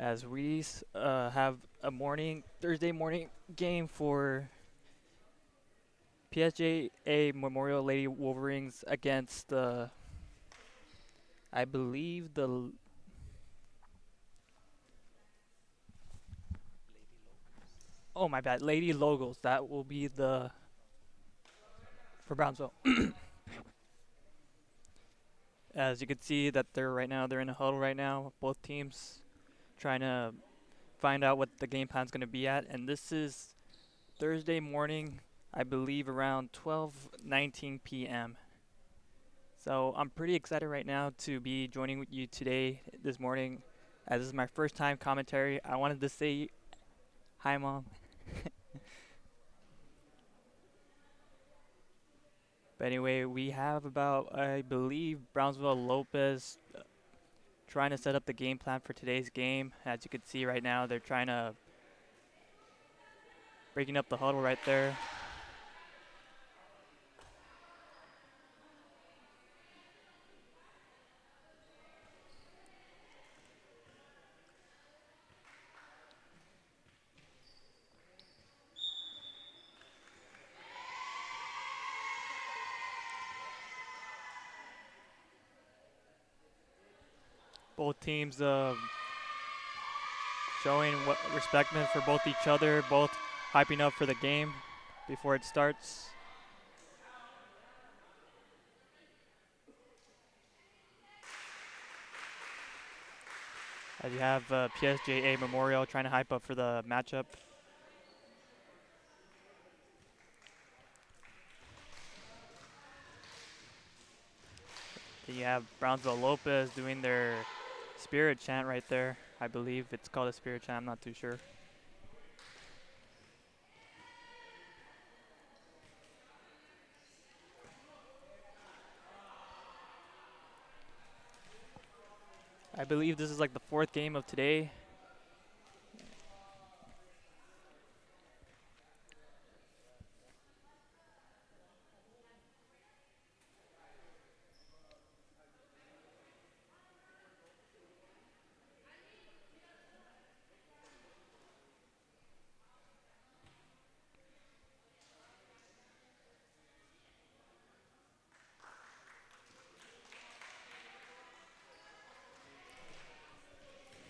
as we have a Thursday morning game for PSJA Memorial Lady Wolverines against I believe oh my bad, Lady Logos. That will be the for Brownsville. As you can see that they're in a huddle right now, both teams trying to find out what the game plan's going to be at, and this is Thursday morning, I believe around 12:19 p.m. So I'm pretty excited right now to be joining with you today, this morning, as this is my first time commentary. I wanted to say hi, Mom. But anyway, we have about, I believe, Brownsville Lopez trying to set up the game plan for today's game. As you can see right now, they're trying to breaking up the huddle right there. Both teams showing what respect for both each other, both hyping up for the game before it starts. As you have PSJA Memorial trying to hype up for the matchup. Then you have Brownsville Lopez doing their spirit chant right there. I believe it's called a spirit chant, I'm not too sure. I believe this is like the fourth game of today.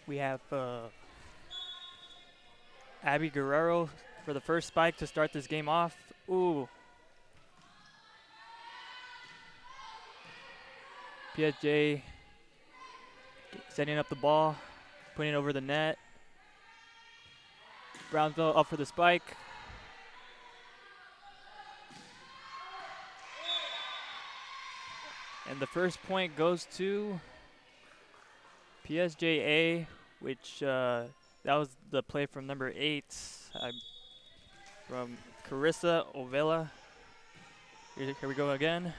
We have Abby Guerrero for the first spike to start this game off. Ooh. PSJ setting up the ball, putting it over the net. Brownsville up for the spike. And the first point goes to PSJA, which that was the play from number 8, from Carissa Ovela. Here we go again.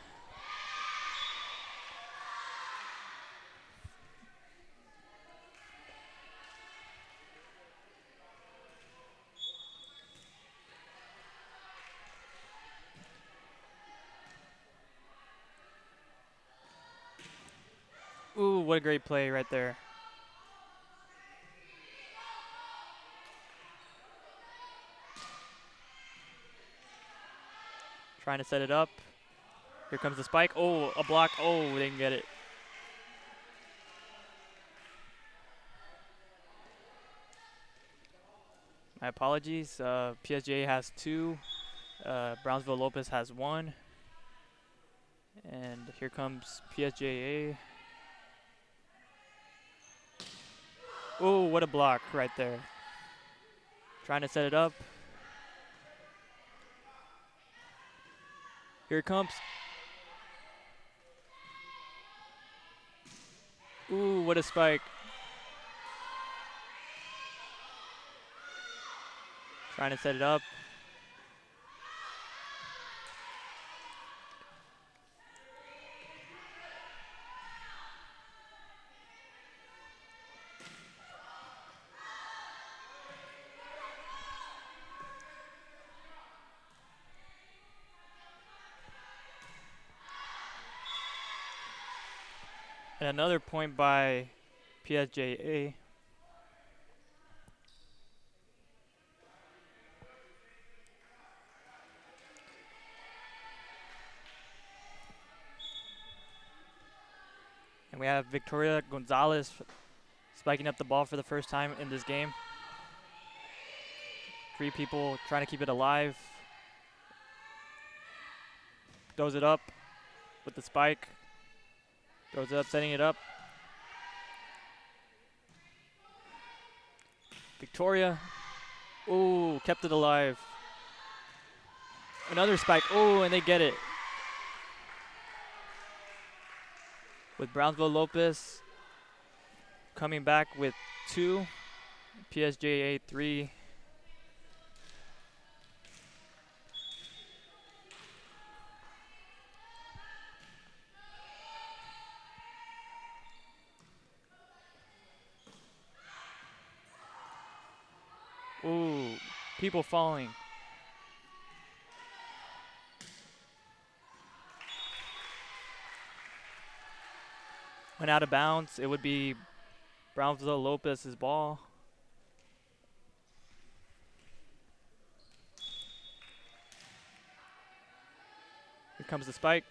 Ooh, what a great play right there. Trying to set it up. Here comes the spike. Oh, a block. Oh, didn't get it. My apologies. PSJA has 2. Brownsville Lopez has 1. And here comes PSJA. Oh, what a block right there. Trying to set it up. Here it comes. Ooh, what a spike. Trying to set it up. And another point by PSJA. we have Victoria Gonzalez spiking up the ball for the first time in this game. 3 people trying to keep it alive. Throws it up with the spike. Throws it up, setting it up. Victoria. Ooh, kept it alive. Another spike. Ooh, and they get it. With Brownsville Lopez coming back with 2. PSJA 3. Ooh, people falling. Went out of bounds. It would be Brownsville Lopez's ball. Here comes the spike.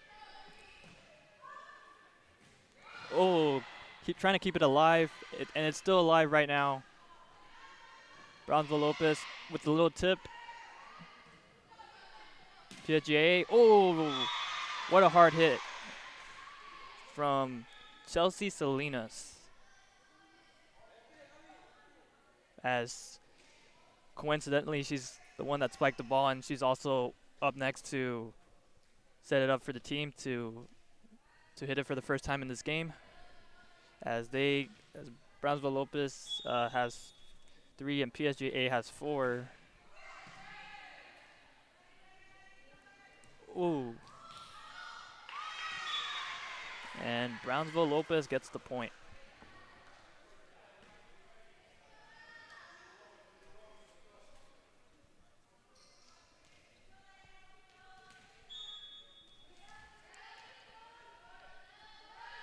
Oh, trying to keep it alive, and it's still alive right now. Brownsville Lopez with the little tip. PSJA. Oh, what a hard hit from Chelsea Salinas. As coincidentally, she's the one that spiked the ball, and she's also up next to set it up for the team to hit it for the first time in this game. As Brownsville Lopez has 3 and PSJA has 4. Ooh. And Brownsville Lopez gets the point.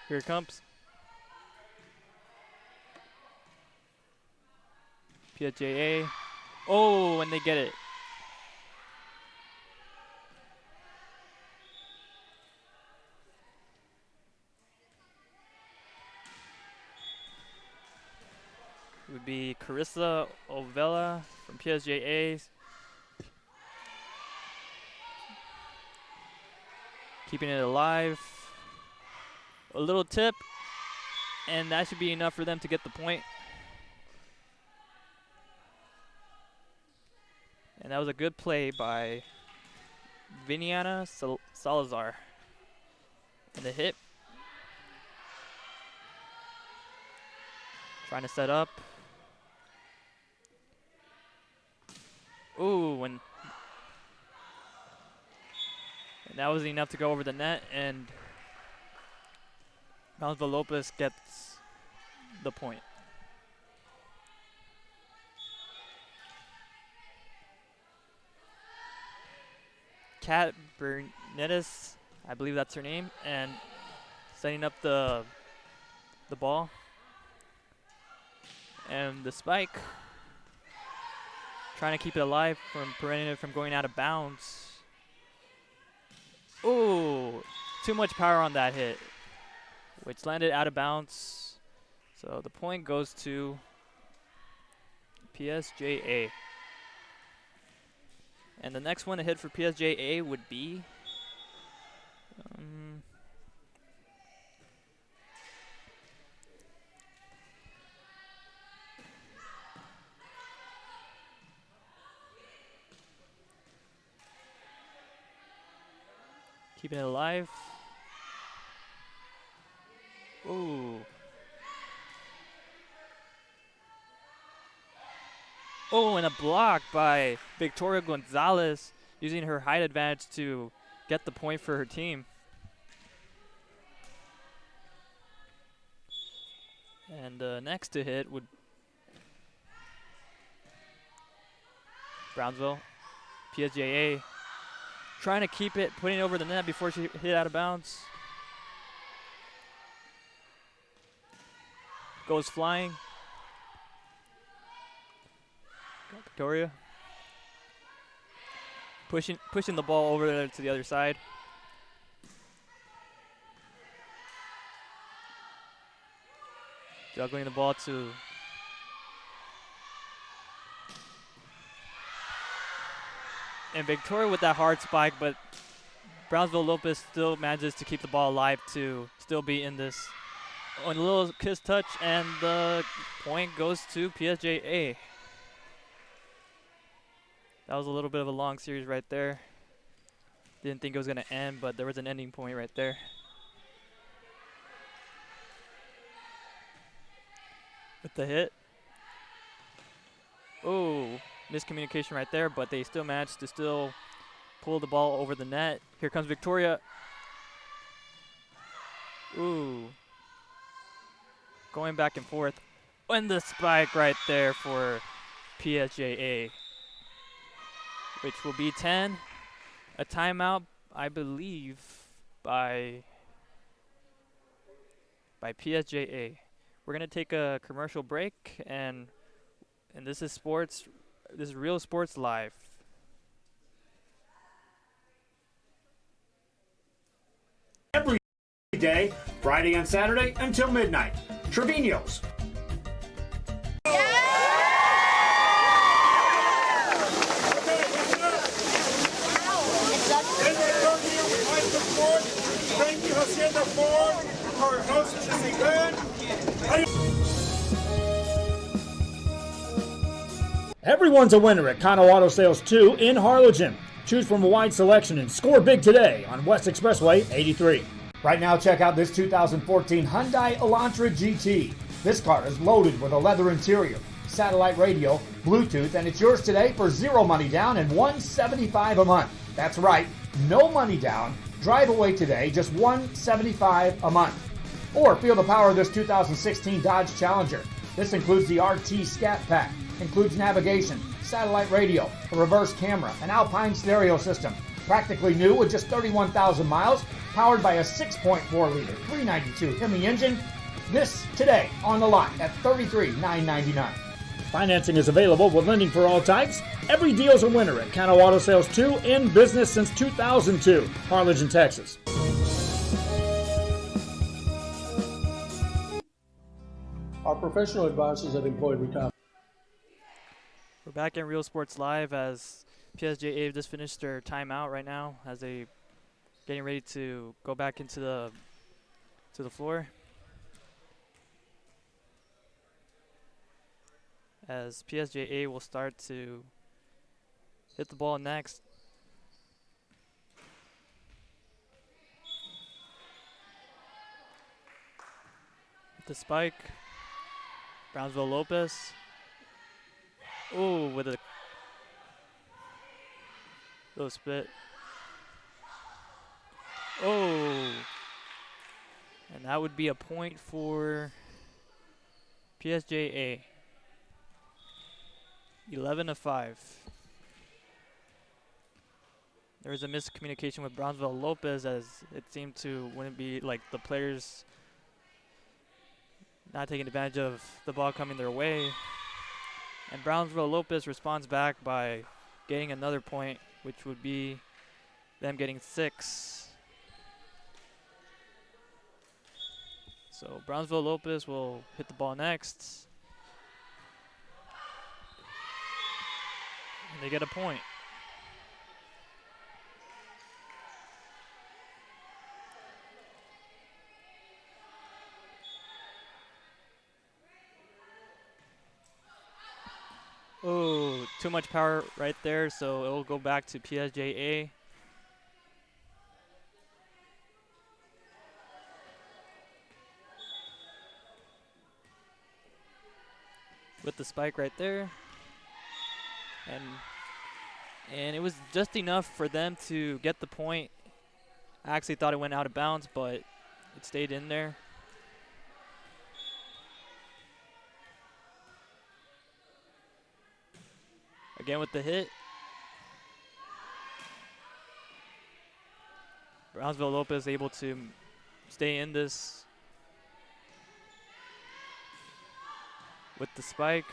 Here it comes. PSJA. Oh, and they get it. It would be Carissa Ovella from PSJA. Keeping it alive. A little tip, and that should be enough for them to get the point. And that was a good play by Viniana Salazar. And the hit. Trying to set up. Ooh, and that was enough to go over the net, and Brownsville Lopez gets the point. Kat Bernettis, I believe that's her name, and setting up the ball. And the spike, trying to keep it alive from preventing it from going out of bounds. Ooh, too much power on that hit, which landed out of bounds. So the point goes to PSJA. And the next one to hit for PSJA would be keeping it alive. Ooh. Oh, and a block by Victoria Gonzalez, using her height advantage to get the point for her team. And next to hit would Brownsville. PSJA trying to keep it, putting it over the net before she hit out of bounds. Goes flying. Victoria pushing the ball over there to the other side. Juggling the ball to and Victoria with that hard spike, but Brownsville Lopez still manages to keep the ball alive to still be in this. On a little kiss touch, and the point goes to PSJA. That was a little bit of a long series right there. Didn't think it was going to end, but there was an ending point right there. With the hit. Oh, miscommunication right there, but they still managed to still pull the ball over the net. Here comes Victoria. Ooh. Going back and forth. And the spike right there for PSJA, which will be 10. A timeout, I believe, by PSJA. We're gonna take a commercial break, and this is sports. This is Real Sports Live. Every day, Friday and Saturday until midnight. Trevino's. Thank you, Hacienda Ford, for hosting this event. Everyone's a winner at Kano Auto Sales 2 in Harlingen. Choose from a wide selection and score big today on West Expressway 83. Right now, check out this 2014 Hyundai Elantra GT. This car is loaded with a leather interior, satellite radio, Bluetooth, and it's yours today for zero money down and $175 a month. That's right, no money down. Drive away today, just $175 a month. Or feel the power of this 2016 Dodge Challenger. This includes the RT Scat Pack, includes navigation, satellite radio, a reverse camera, an Alpine stereo system. Practically new with just 31,000 miles, powered by a 6.4-liter 392 Hemi engine. This today on the lot at $33,999. Financing is available with lending for all types. Every deal's a winner at Kano Auto Sales 2, in business since 2002, Harlingen, Texas. Our professional advisors have employed retirement. We're back in Real Sports Live as PSJA just finished their timeout right now as they getting ready to go back into the floor. As PSJA will start to hit the ball next. With the spike, Brownsville Lopez. Ooh, with a little spit. Oh, and that would be a point for PSJA. 11-5. There was a miscommunication with Brownsville Lopez as it seemed to wouldn't be like the players not taking advantage of the ball coming their way. And Brownsville Lopez responds back by getting another point, which would be them getting 6. So Brownsville Lopez will hit the ball next. And they get a point. Oh, too much power right there, so it will go back to PSJA. With the spike right there. And it was just enough for them to get the point. I actually thought it went out of bounds, but it stayed in there. Again with the hit. Brownsville Lopez able to stay in this with the spike.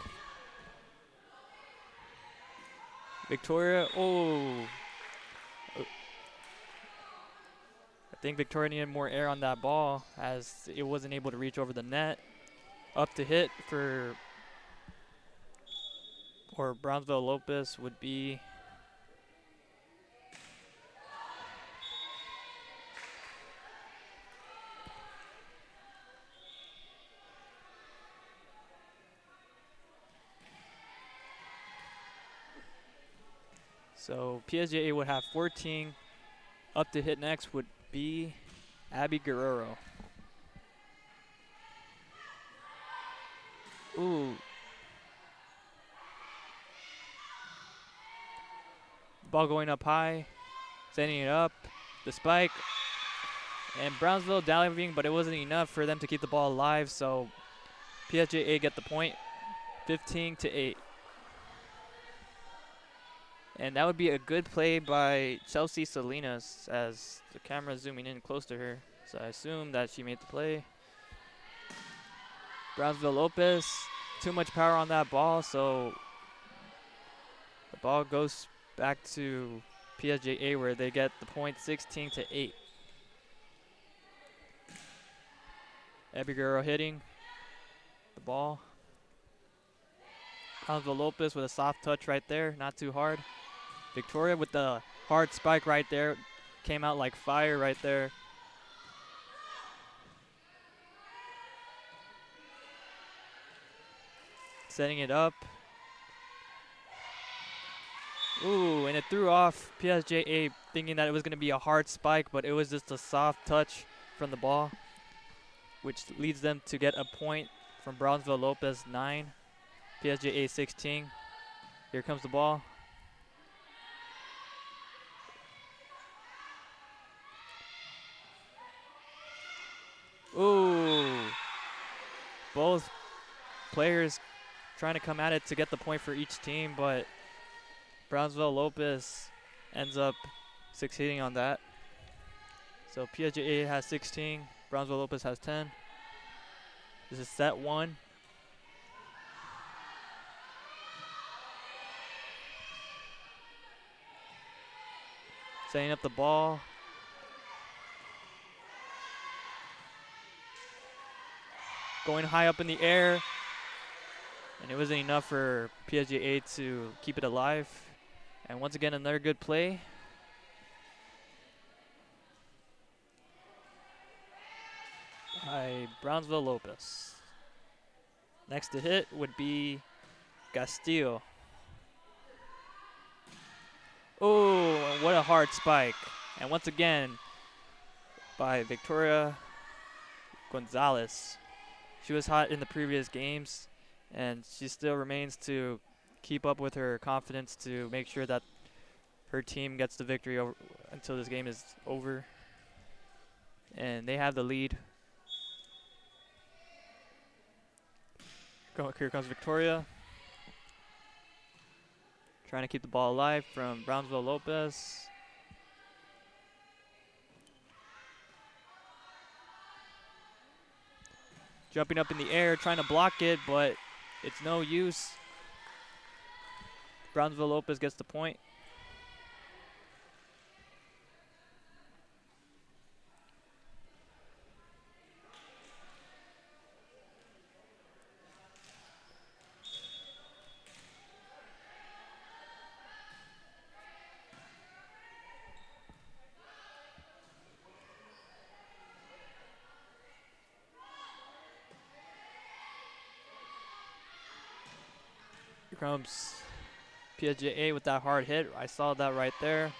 Victoria, I think Victoria needed more air on that ball as it wasn't able to reach over the net. Up to hit for Brownsville Lopez would be so PSJA would have 14. Up to hit next would be Abby Guerrero. Ooh. Ball going up high, sending it up, the spike, and Brownsville diving, but it wasn't enough for them to keep the ball alive, so PSJA get the point, 15-8. And that would be a good play by Chelsea Salinas as the camera is zooming in close to her, so I assume that she made the play. Brownsville Lopez, too much power on that ball, so the ball goes back to PSJA where they get the point, 16-8. Abby Guerrero hitting the ball. Brownsville Lopez with a soft touch right there, not too hard. Victoria with the hard spike right there, came out like fire right there. Setting it up. Ooh, and it threw off PSJA thinking that it was going to be a hard spike, but it was just a soft touch from the ball, which leads them to get a point from Brownsville Lopez 9, PSJA 16. Here comes the ball. Ooh, both players trying to come at it to get the point for each team, but Brownsville Lopez ends up succeeding on that. So PSJA has 16, Brownsville Lopez has 10. This is set 1. Setting up the ball. Going high up in the air. And it wasn't enough for PSJA to keep it alive. And once again, another good play. By Brownsville Lopez. Next to hit would be Castillo. Oh, what a hard spike. And once again, by Victoria Gonzalez. She was hot in the previous games, and she still remains to keep up with her confidence to make sure that her team gets the victory until this game is over. And they have the lead. Here comes Victoria. Trying to keep the ball alive from Brownsville Lopez. Jumping up in the air, trying to block it, but it's no use. Brownsville Lopez gets the point. Here comes PSJA with that hard hit. I saw that right there.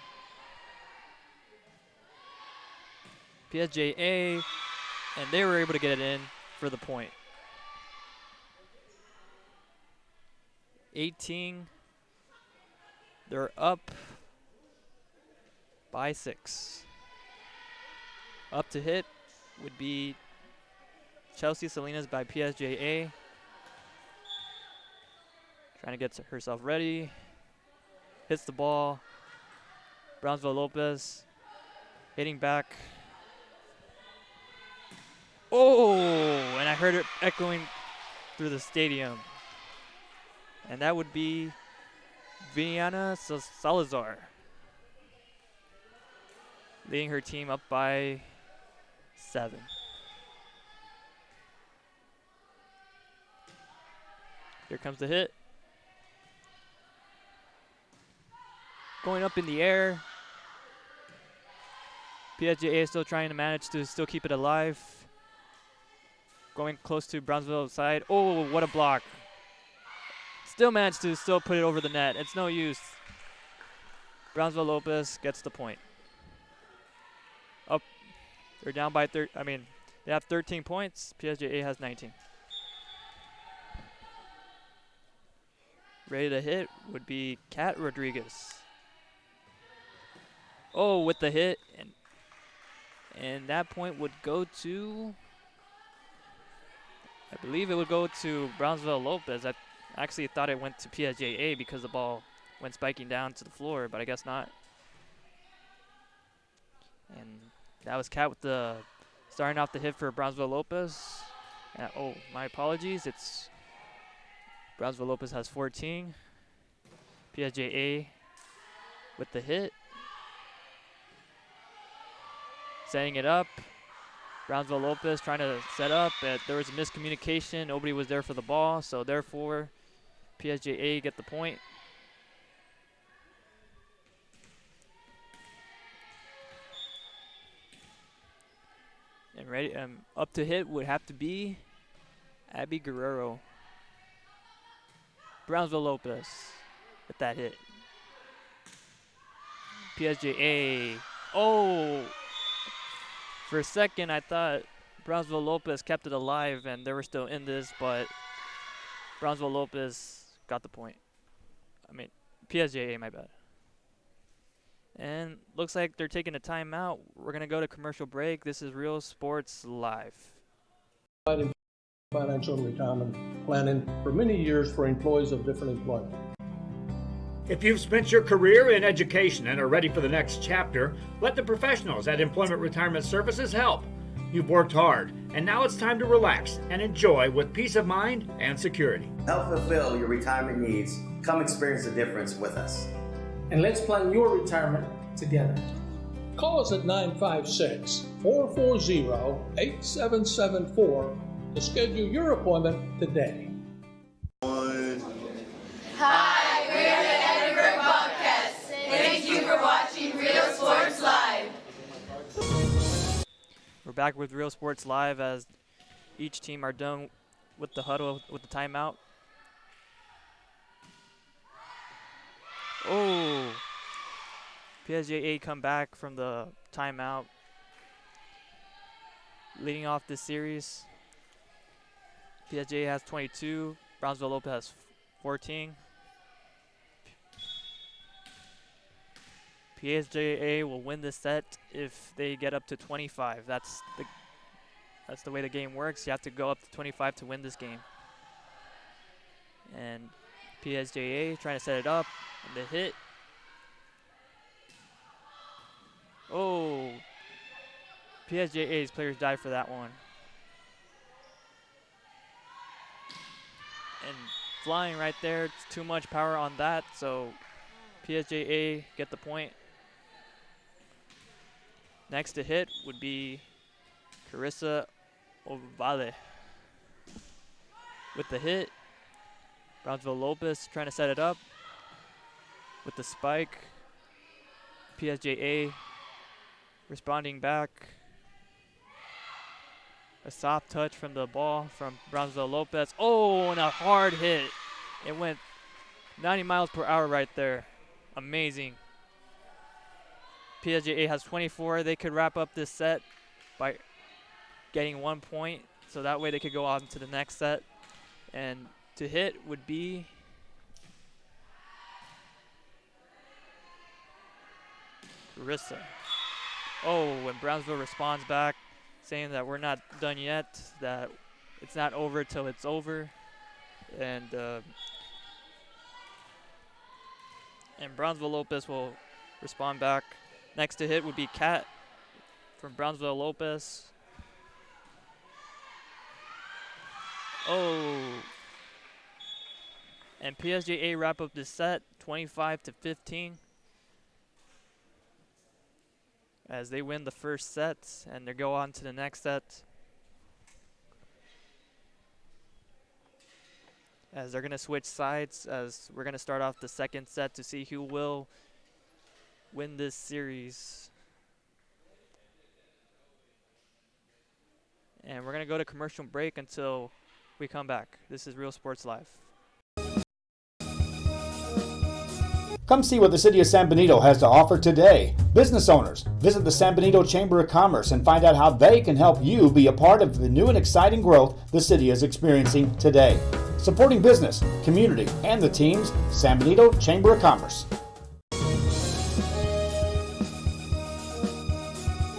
PSJA, and they were able to get it in for the point. 18. They're up by 6. Up to hit would be Chelsea Salinas by PSJA. Trying to get herself ready. Hits the ball. Brownsville Lopez hitting back. Oh, and I heard it echoing through the stadium. And that would be Viana Salazar, leading her team up by 7. Here comes the hit. Going up in the air. PSJA is still trying to manage to still keep it alive. Going close to Brownsville side. Oh, what a block. Still managed to still put it over the net. It's no use. Brownsville Lopez gets the point. Up. They're down by they have 13 points. PSJA has 19. Ready to hit would be Kat Rodriguez. Oh, with the hit, and that point would go to, I believe it would go to Brownsville Lopez. I actually thought it went to PSJA because the ball went spiking down to the floor, but I guess not. And that was Kat with the starting off the hit for Brownsville Lopez. Oh, my apologies. It's Brownsville Lopez has 14. PSJA with the hit. Setting it up. Brownsville Lopez trying to set up. There was a miscommunication. Nobody was there for the ball, so therefore PSJA get the point. And ready, up to hit would have to be Abby Guerrero. Brownsville Lopez with that hit. PSJA. Oh! For a second, I thought Brownsville Lopez kept it alive and they were still in this, but Brownsville Lopez got the point. PSJA, my bad. And looks like they're taking a timeout. We're going to go to commercial break. This is Real Sports Live. Financial and retirement planning for many years for employees of different employment. If you've spent your career in education and are ready for the next chapter, let the professionals at Employment Retirement Services help. You've worked hard, and now it's time to relax and enjoy with peace of mind and security. Help fulfill your retirement needs. Come experience the difference with us. And let's plan your retirement together. Call us at 956-440-8774 to schedule your appointment today. Hi, we are the Edinburgh Bobcats. Thank you for watching Real Sports Live. We're back with Real Sports Live as each team are done with the huddle, with the timeout. Oh, PSJA come back from the timeout, leading off this series. PSJA has 22, Brownsville Lopez has 14. PSJA will win this set if they get up to 25. That's the way the game works. You have to go up to 25 to win this game. And PSJA trying to set it up, and the hit. Oh, PSJA's players died for that one. And flying right there, it's too much power on that, so PSJA get the point. Next to hit would be Carissa Ovale with the hit. Brownsville Lopez trying to set it up with the spike. PSJA responding back. A soft touch from the ball from Brownsville Lopez. Oh, and a hard hit. It went 90 miles per hour right there. Amazing. PSJA has 24. They could wrap up this set by getting 1 point, so that way they could go on to the next set. And to hit would be Carissa. Oh, when Brownsville responds back, saying that we're not done yet, that it's not over till it's over. And Brownsville Lopez will respond back. Next to hit would be Kat from Brownsville Lopez. Oh. And PSJA wrap up this set 25-15 as they win the first set and they go on to the next set. as they're going to switch sides, as we're going to start off the second set to see who will win this series. And we're going to go to commercial break until we come back. This is Real Sports Live. Come see what the City of San Benito has to offer today. Business owners, visit the San Benito Chamber of Commerce and find out how they can help you be a part of the new and exciting growth the city is experiencing today. Supporting business, community, and the teams, San Benito Chamber of Commerce.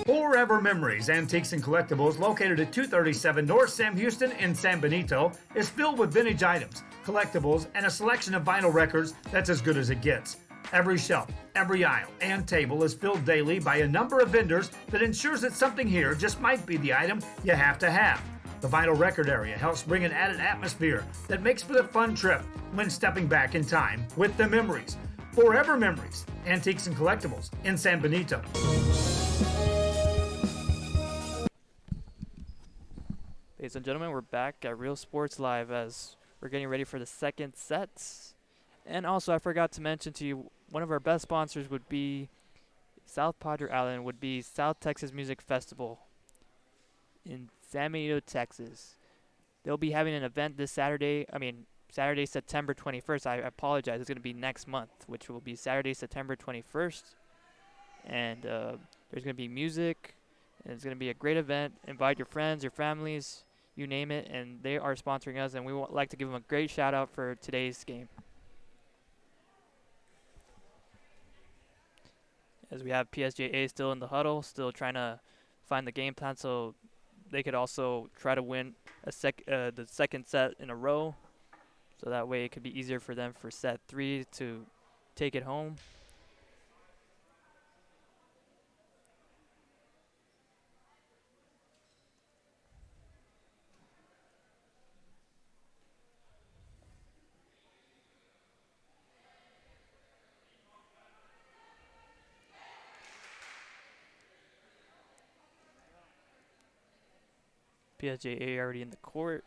Forever Memories, Antiques and Collectibles, located at 237 North Sam Houston in San Benito, is filled with vintage items, collectibles, and a selection of vinyl records that's as good as it gets. Every shelf, every aisle, and table is filled daily by a number of vendors that ensures that something here just might be the item you have to have. The vinyl record area helps bring an added atmosphere that makes for the fun trip when stepping back in time with the memories. Forever Memories, Antiques and Collectibles in San Benito. Ladies and gentlemen, we're back at Real Sports Live as we're getting ready for the second set. And also, I forgot to mention to you, one of our best sponsors would be South Padre Island, would be South Texas Music Festival in San Benito, Texas. They'll be having an event this Saturday, September 21st. I apologize, it's going to be next month, which will be Saturday, September 21st. And there's going to be music, and it's going to be a great event. Invite your friends, your families, you name it, and they are sponsoring us, and we would like to give them a great shout out for today's game. As we have PSJA still in the huddle, still trying to find the game plan so they could also try to win the second set in a row. So that way it could be easier for them for set 3 to take it home. PSJA already in the court.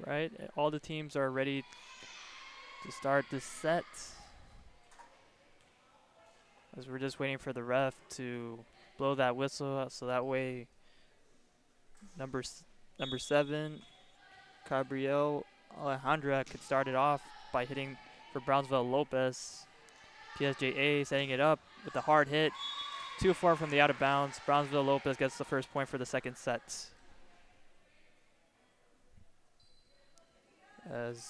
Right, all the teams are ready to start this set. As we're just waiting for the ref to blow that whistle, so that way number 7, Gabriel Alejandra, could start it off by hitting for Brownsville Lopez. PSJA setting it up with a hard hit, too far from the out of bounds. Brownsville Lopez gets the first point for the second set. As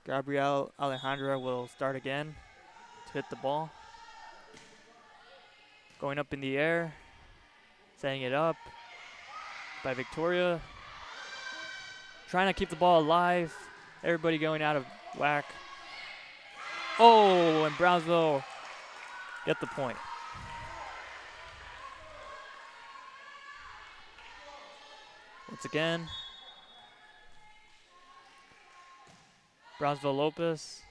Gabriel Alejandra will start again to hit the ball. Going up in the air, setting it up by Victoria. Trying to keep the ball alive. Everybody going out of whack. Oh, and Brownsville get the point. Once again, Brownsville Lopez.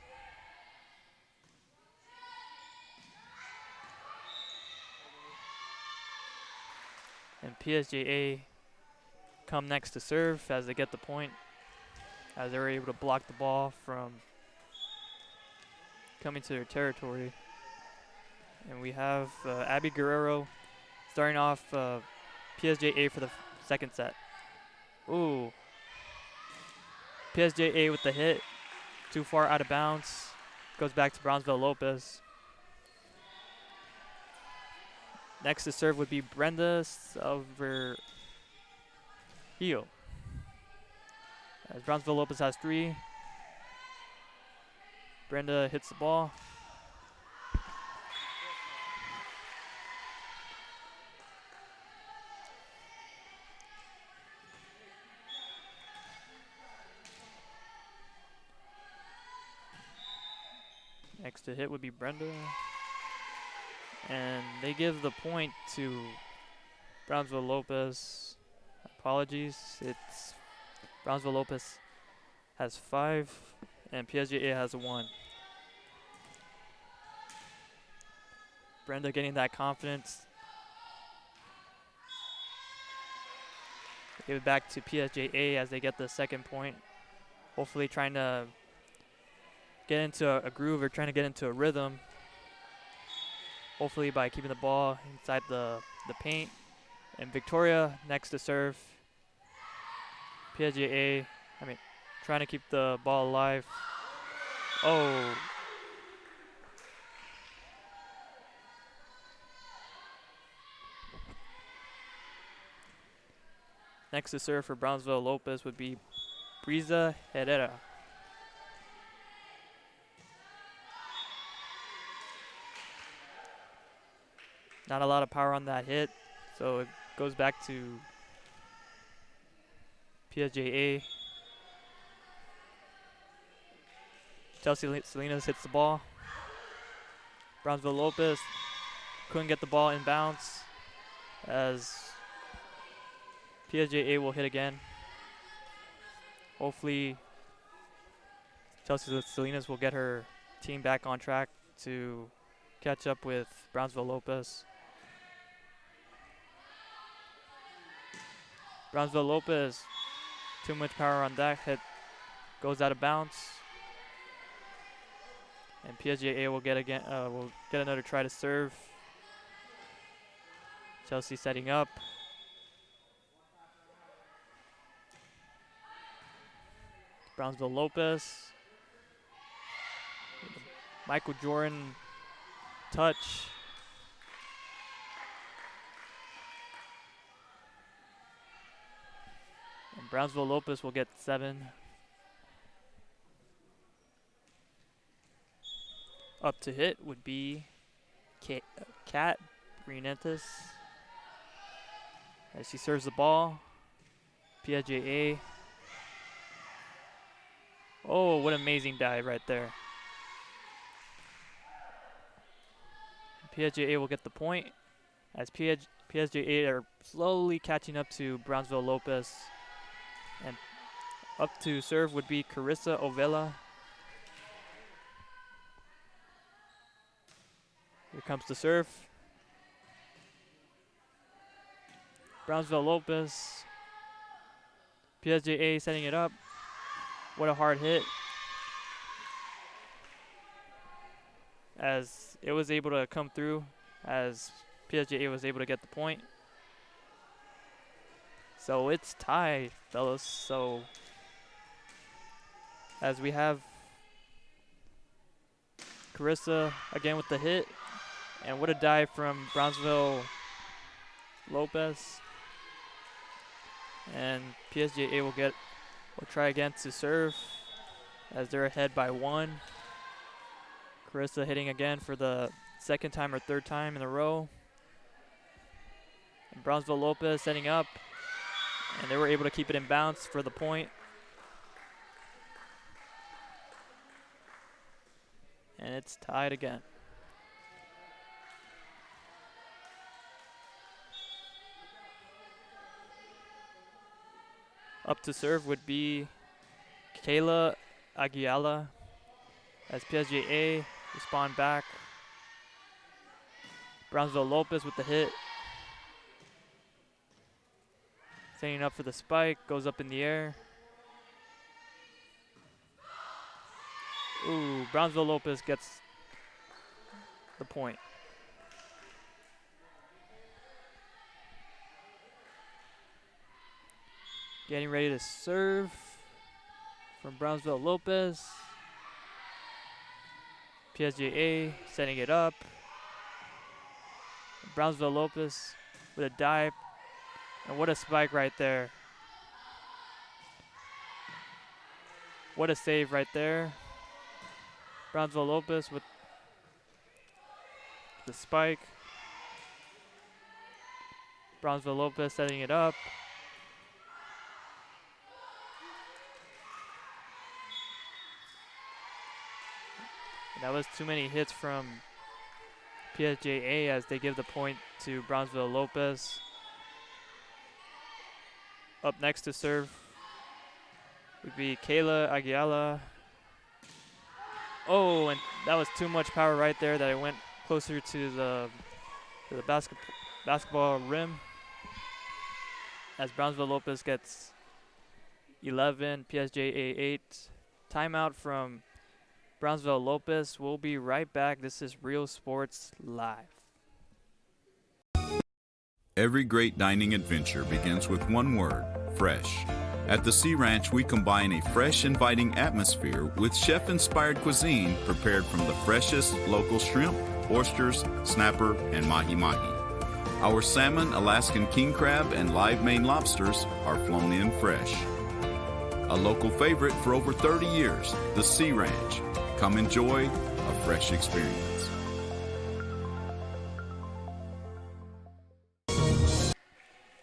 And PSJA come next to serve as they get the point, as they were able to block the ball from coming to their territory. And we have Abby Guerrero starting off PSJA for the second set. Ooh. PSJA with the hit, too far out of bounds. Goes back to Brownsville Lopez. Next to serve would be Brenda Silverheel. As Brownsville Lopez has 3. Brenda hits the ball. Next to hit would be Brenda. And they give the point to Brownsville Lopez. apologies. It's Brownsville Lopez has 5 and PSJA has 1. Brenda getting that confidence. Give it back to PSJA as they get the second point. Hopefully trying to get into a groove or trying to get into a rhythm. Hopefully by keeping the ball inside the paint. And Victoria next to serve. PSJA, trying to keep the ball alive. Oh. Next to serve for Brownsville Lopez would be Brisa Herrera. Not a lot of power on that hit, so it goes back to PSJA. Chelsea Salinas hits the ball. Brownsville Lopez couldn't get the ball in bounds as PSJA will hit again. Hopefully Chelsea Salinas will get her team back on track to catch up with Brownsville Lopez. Brownsville Lopez, too much power on that hit, goes out of bounds. And PSJA will get another try to serve. Chelsea setting up. Brownsville Lopez. Michael Jordan touch. And Brownsville Lopez will get 7. Up to hit would be Kat Brinentis as she serves the ball. PSJA. Oh, what an amazing dive right there. PSJA will get the point as PSJA are slowly catching up to Brownsville Lopez. And up to serve would be Carissa Ovella. Here comes the serve. Brownsville Lopez. PSJA setting it up. What a hard hit. As it was able to come through, as PSJA was able to get the point. So it's tied, fellas. So as we have Carissa again with the hit. And what a dive from Brownsville Lopez. And PSJA will try again to serve as they're ahead by 1. Carissa hitting again for the second time or third time in a row. And Brownsville Lopez setting up. And they were able to keep it in bounds for the point. And it's tied again. Up to serve would be Kayla Aguiala as PSJA respond back. Brownsville Lopez with the hit. Setting up for the spike, goes up in the air. Ooh, Brownsville Lopez gets the point. Getting ready to serve from Brownsville Lopez. PSJA setting it up. Brownsville Lopez with a dive. And what a spike right there. What a save right there. Brownsville Lopez with the spike. Brownsville Lopez setting it up. That was too many hits from PSJA as they give the point to Brownsville Lopez. Up next to serve would be Kayla Aguiala. Oh, and that was too much power right there that it went closer to the basketball rim. As Brownsville Lopez gets 11, PSJA 8. Timeout from Brownsville Lopez. We'll be right back. This is Real Sports Live. Every great dining adventure begins with one word: fresh. At the Sea Ranch, we combine a fresh, inviting atmosphere with chef-inspired cuisine prepared from the freshest local shrimp, oysters, snapper, and mahi-mahi. Our salmon, Alaskan king crab, and live Maine lobsters are flown in fresh. A local favorite for over 30 years, the Sea Ranch. Come enjoy a fresh experience.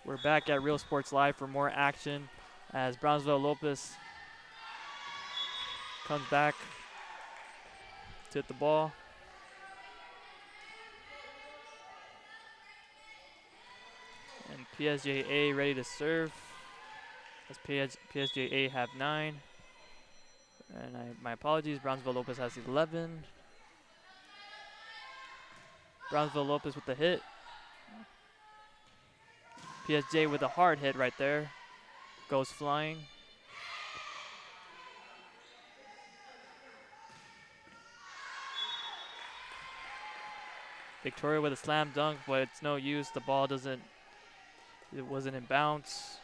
We're back at Real Sports Live for more action as Brownsville Lopez comes back to hit the ball. And PSJA ready to serve as PSJA have 9. And my apologies, Brownsville Lopez has 11. Brownsville Lopez with the hit. PSJ with a hard hit right there. Goes flying. Victoria with a slam dunk, but it's no use. The ball it wasn't in bounds.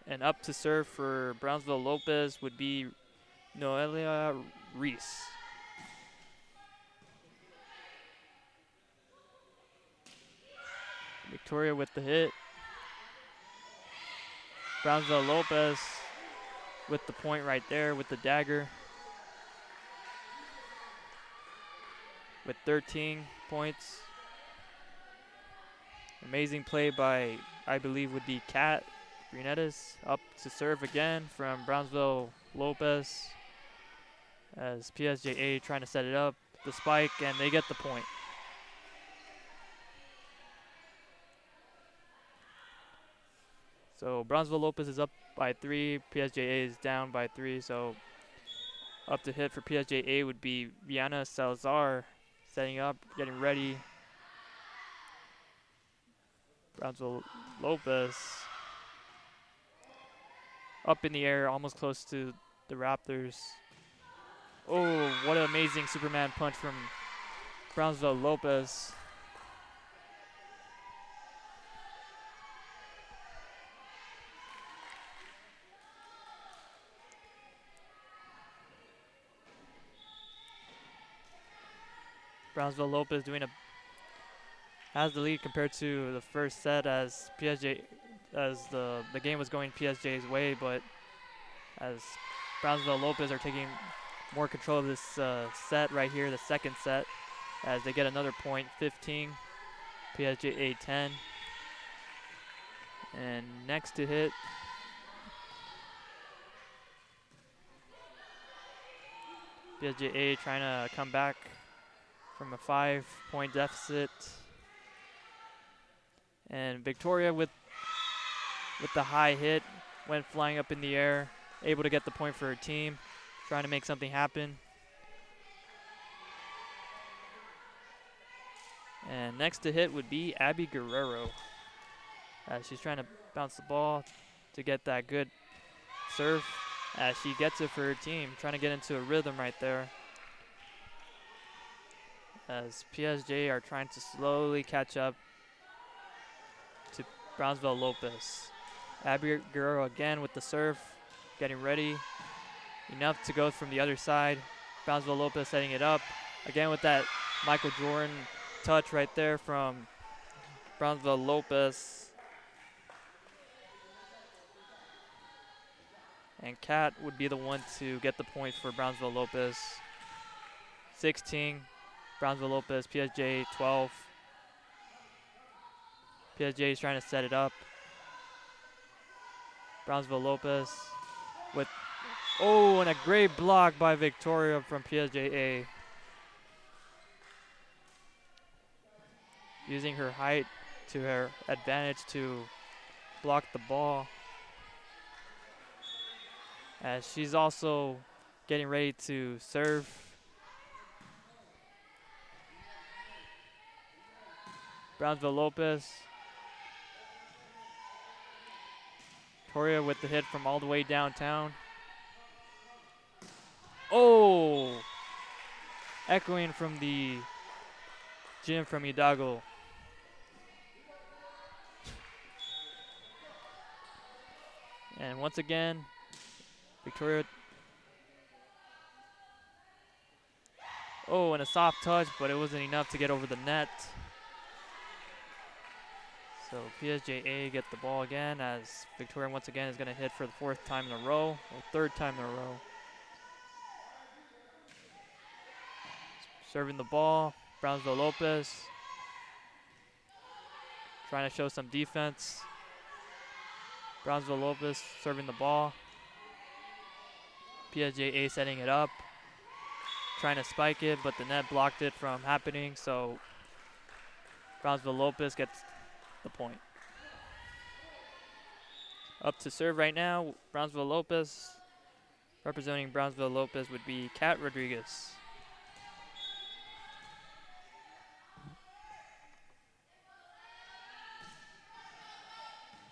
And up to serve for Brownsville Lopez would be Noelia Reese. Victoria with the hit. Brownsville Lopez with the point right there with the dagger. With 13 points. Amazing play by, I believe, would be Kat Brunettes. Up to serve again from Brownsville Lopez. As PSJA trying to set it up. The spike, and they get the point. So Brownsville Lopez is up by 3. PSJA is down by 3. So up to hit for PSJA would be Viana Salazar. Setting up, getting ready. Brownsville Lopez up in the air, almost close to the Raptors. Oh, what an amazing Superman punch from Brownsville Lopez. Brownsville Lopez has the lead compared to the first set as the game was going PSJ's way, but as Brownsville Lopez are taking more control of this set right here, the second set, as they get another point, 15, PSJA 10. And next to hit, PSJA trying to come back from a 5-point deficit. And Victoria with the high hit, went flying up in the air, able to get the point for her team, trying to make something happen. And next to hit would be Abby Guerrero. She's trying to bounce the ball to get that good serve as she gets it for her team, trying to get into a rhythm right there. As PSJ are trying to slowly catch up to Brownsville Lopez. Abby Guerrero again with the serve, getting ready. Enough to go from the other side. Brownsville Lopez setting it up. Again with that Michael Jordan touch right there from Brownsville Lopez. And Kat would be the one to get the points for Brownsville Lopez. 16, Brownsville Lopez, PSJ 12. PSJ is trying to set it up. Brownsville Lopez with, and a great block by Victoria from PSJA. using her height to her advantage to block the ball. As she's also getting ready to serve. Brownsville Lopez. Victoria with the hit from all the way downtown. Oh! Echoing from the gym from HIdalgo. And once again, Victoria. Oh, and a soft touch, but it wasn't enough to get over the net. So PSJA get the ball again as Victoria once again is going to hit for the 4th time in a row, or 3rd time in a row. Serving the ball, Brownsville Lopez. Trying to show some defense. Brownsville Lopez serving the ball. PSJA setting it up. Trying to spike it, but the net blocked it from happening, so Brownsville Lopez gets the point. Up to serve right now, Brownsville Lopez. Representing Brownsville Lopez would be Kat Rodriguez.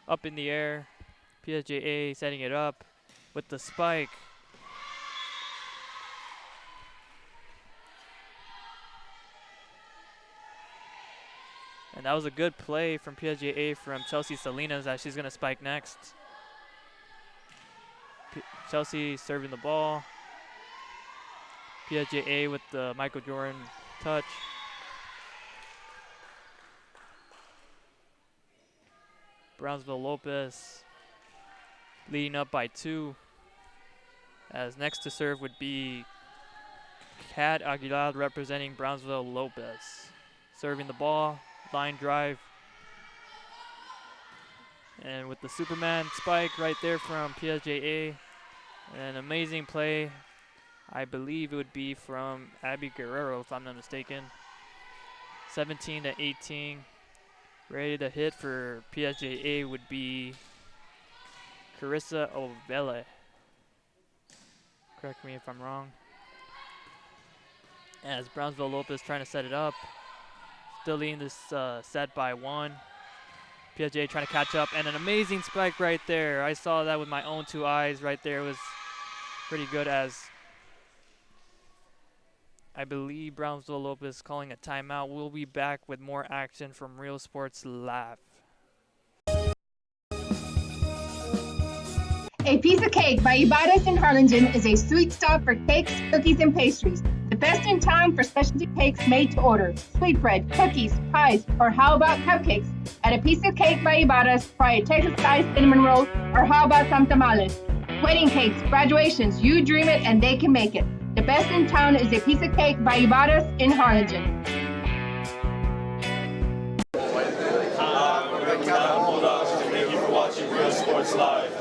Up in the air, PSJA setting it up with the spike. And that was a good play from PSJA from Chelsea Salinas as she's going to spike next. Chelsea serving the ball. PSJA with the Michael Jordan touch. Brownsville Lopez leading up by 2. As next to serve would be Kat Aguilar representing Brownsville Lopez. Serving the ball. Line drive, and with the Superman spike right there from PSJA, an amazing play. I believe it would be from Abby Guerrero, if I'm not mistaken. 17-18. Ready to hit for PSJA would be Carissa Ovele. Correct me if I'm wrong. As Brownsville Lopez trying to set it up. Still leading this set by 1. PSJA trying to catch up, and an amazing spike right there. I saw that with my own 2 eyes right there. It was pretty good, as I believe Brownsville Lopez calling a timeout. We'll be back with more action from Real Sports Live. A Piece of Cake by Ibadas in Harlingen is a sweet stop for cakes, cookies, and pastries. The best in town for specialty cakes made to order. Sweetbread, cookies, pies, or how about cupcakes? At A Piece of Cake by Ibadas, try a Texas-style cinnamon roll, or how about some tamales? Wedding cakes, graduations, you dream it and they can make it. The best in town is A Piece of Cake by Ibadas in Harlingen. Thank you for watching Real Sports Live.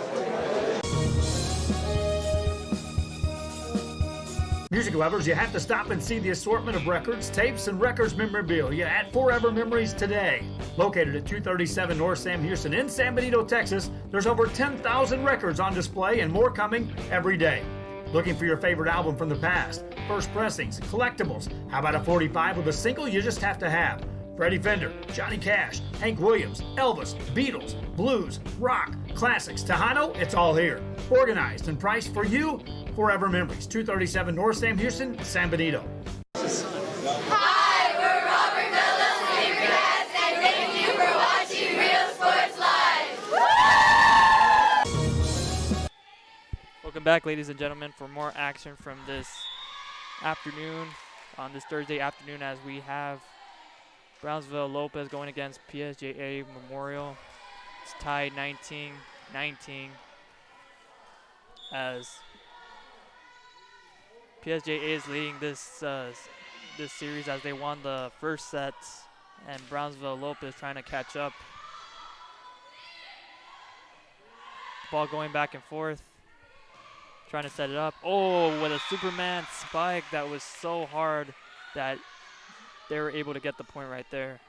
Music lovers, you have to stop and see the assortment of records, tapes, and records memorabilia at Forever Memories today. Located at 237 North Sam Houston in San Benito, Texas, there's over 10,000 records on display and more coming every day. Looking for your favorite album from the past, first pressings, collectibles, how about a 45 with a single you just have to have? Freddie Fender, Johnny Cash, Hank Williams, Elvis, Beatles, blues, rock, classics, Tejano, it's all here. Organized and priced for you. Forever Memories, 237 North Sam Houston, San Benito. Hi, we're Robert Bellows, Favorite Hats, and thank you for watching Real Sports Live. Welcome back, ladies and gentlemen, for more action from this afternoon, on this Thursday afternoon, as we have Brownsville Lopez going against PSJA Memorial. It's tied 19-19 as PSJA is leading this this series as they won the first set, and Brownsville Lopez trying to catch up. Ball going back and forth, trying to set it up. Oh, with a Superman spike that was so hard that they were able to get the point right there.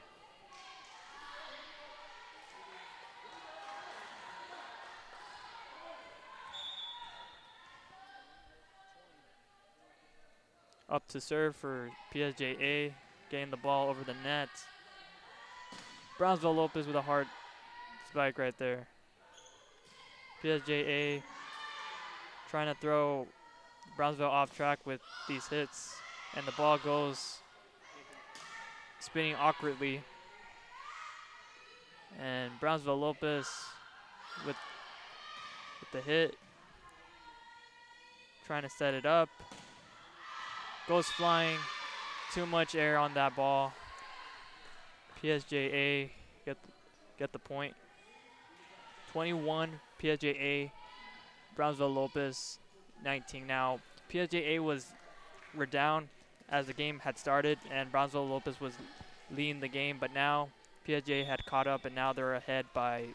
Up to serve for PSJA, getting the ball over the net. Brownsville Lopez with a hard spike right there. PSJA trying to throw Brownsville off track with these hits, and the ball goes spinning awkwardly. And Brownsville Lopez with the hit, trying to set it up. Goes flying, too much air on that ball. PSJA get the point. 21 PSJA, Brownsville Lopez 19. Now PSJA were down as the game had started, and Brownsville Lopez was leading the game, but now PSJA had caught up, and now they're ahead by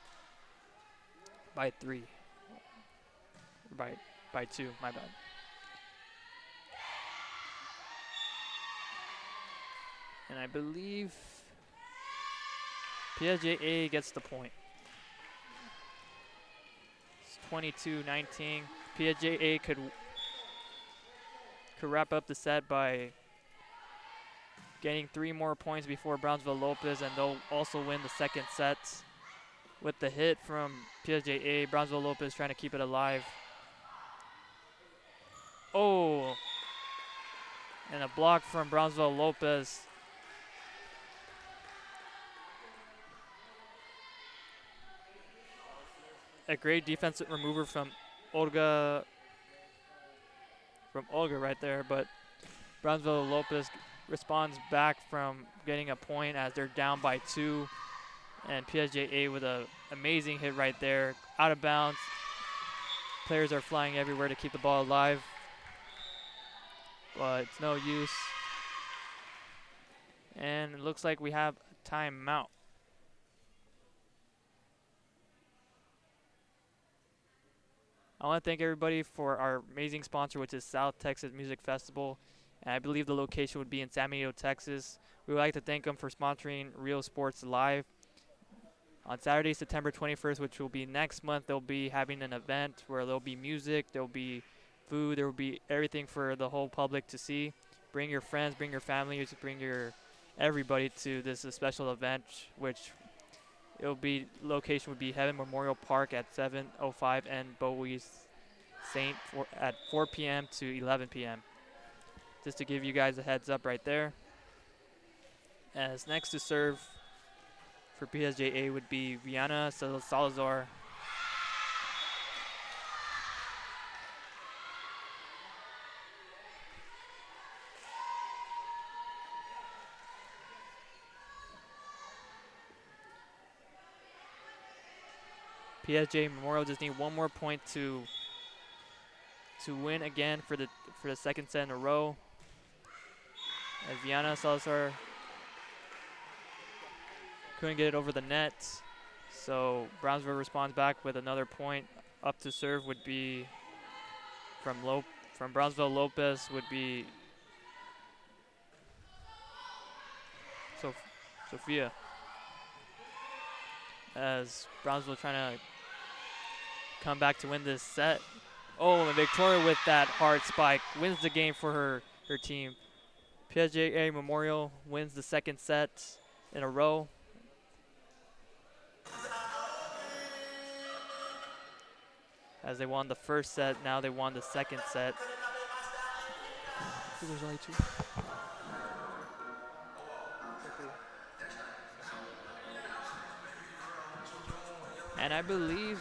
3. By 2, my bad. And I believe PSJA gets the point. It's 22-19. PSJA could wrap up the set by getting 3 more points before Brownsville Lopez, and they'll also win the second set. With the hit from PSJA, Brownsville Lopez trying to keep it alive. Oh, and a block from Brownsville Lopez. A great defensive remover from Olga right there, but Brownsville Lopez responds back from getting a point as they're down by 2, and PSJA with an amazing hit right there, out of bounds. Players are flying everywhere to keep the ball alive, but it's no use. And it looks like we have a timeout. I want to thank everybody for our amazing sponsor, which is South Texas Music Festival. And I believe the location would be in San Benito, Texas. We would like to thank them for sponsoring Real Sports Live. On Saturday, September 21st, which will be next month, they'll be having an event where there'll be music, there'll be food, there will be everything for the whole public to see. Bring your friends, bring your families, bring your everybody to this special event, which location would be Heaven Memorial Park at 705 and Bowie Saint at 4 p.m. to 11 p.m. Just to give you guys a heads up right there. As next to serve for PSJA would be Viana Salazar. PSJ Memorial just need 1 more point to win again for the second set in a row. As Viana Salazar couldn't get it over the net, so Brownsville responds back with another point. Up to serve would be from Brownsville Lopez would be Sophia. As Brownsville trying to come back to win this set. Oh, and Victoria with that hard spike wins the game for her team. PSJA Memorial wins the second set in a row. As they won the first set, now they won the second set. There's only 2. And I believe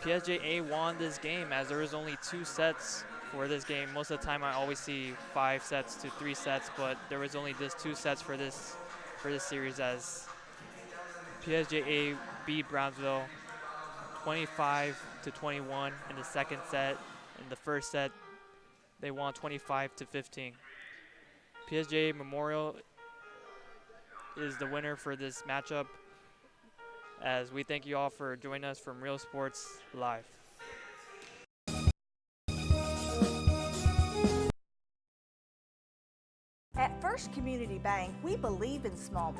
PSJA won this game, as there was only 2 sets for this game. Most of the time I always see 5 sets to 3 sets, but there was only just 2 sets for this series, as PSJA beat Brownsville 25-21 in the second set. In the first set, they won 25-15. PSJA Memorial is the winner for this matchup, as we thank you all for joining us from Real Sports Live. At First Community Bank, we believe in small business.